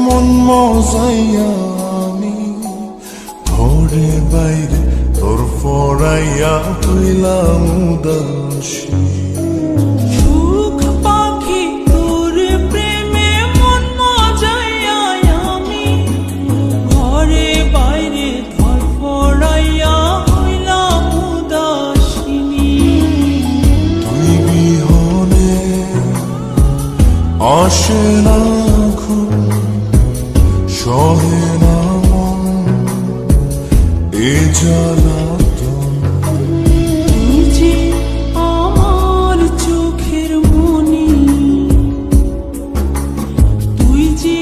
মন মজাইয়া আমি ঘরে বাইরে তোর ফরাইয়া হইলাম উদাসী। সুখ পাখি তোর প্রেমে মন মজাইয়া আমি ঘরে বাইরে তোর ফরাইয়া হইলাম উদাসিনী। তুই বিহনে আসে না ঘুম, সহে না মন এ জ্বালাতন। তুই যে আমার চোখের মনি, তুই যে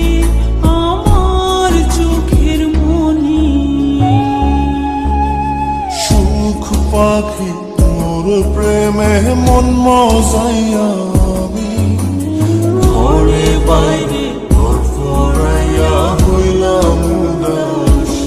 আমার চোখের মনি। সুখ পাখি তোর প্রেমে মন মজাইয়া আমি ঘরে বাইরে তোর ফরাইয়া হইলাম উদাসী।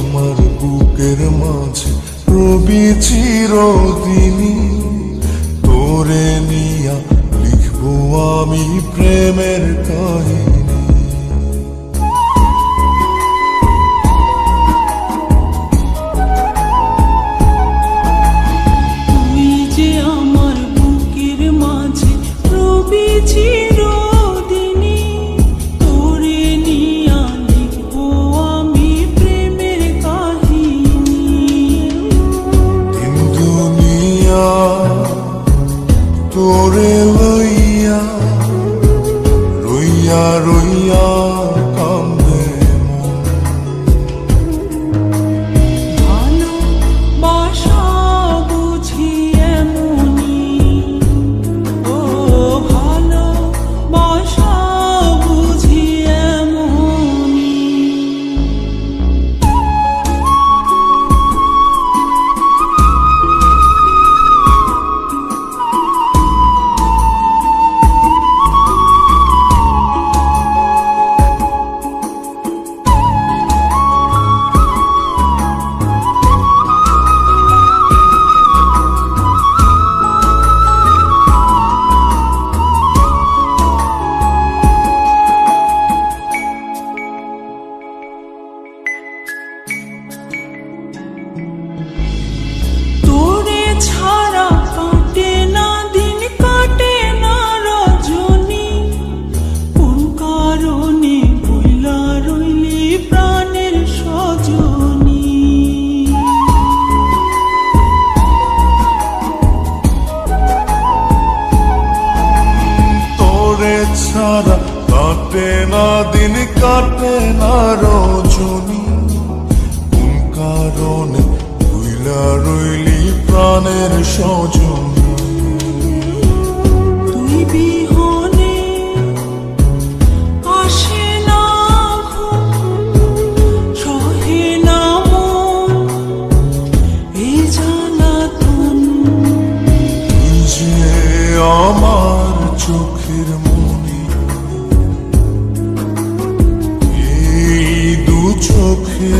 আমার বুকের মাঝে রবি চিরদিনই, তোরে নিয়া লিখবো আমি প্রেমের কাহিনী। তুই যে আমার বুকের মাঝে রবি চিরদিনই, তোরে নিয়া লিখবো আমি প্রেমের কাহিনী। দিন দুনিয়া তোরে লইয়া রইয়া রইয়া কান্দে মন। ভালোবাসা বুঝি এমনি, ও ভালোবাসা বুঝি এমনি। তোরে ছাড়া কাটে না দিন, কাটে না রজনী। কোন কারণে বইলা রইলি প্রাণের সজনী। তোরে ছাড়া কাটে না দিন, কাটে না রজনী। কোন কারণে ভুইলা রইলি প্রাণের সজনী। তুই বিহনে আসে না ঘুম, সহে না মন এ জ্বালাতন। তুই যে আমার চোখের মনি, এই দু চোখে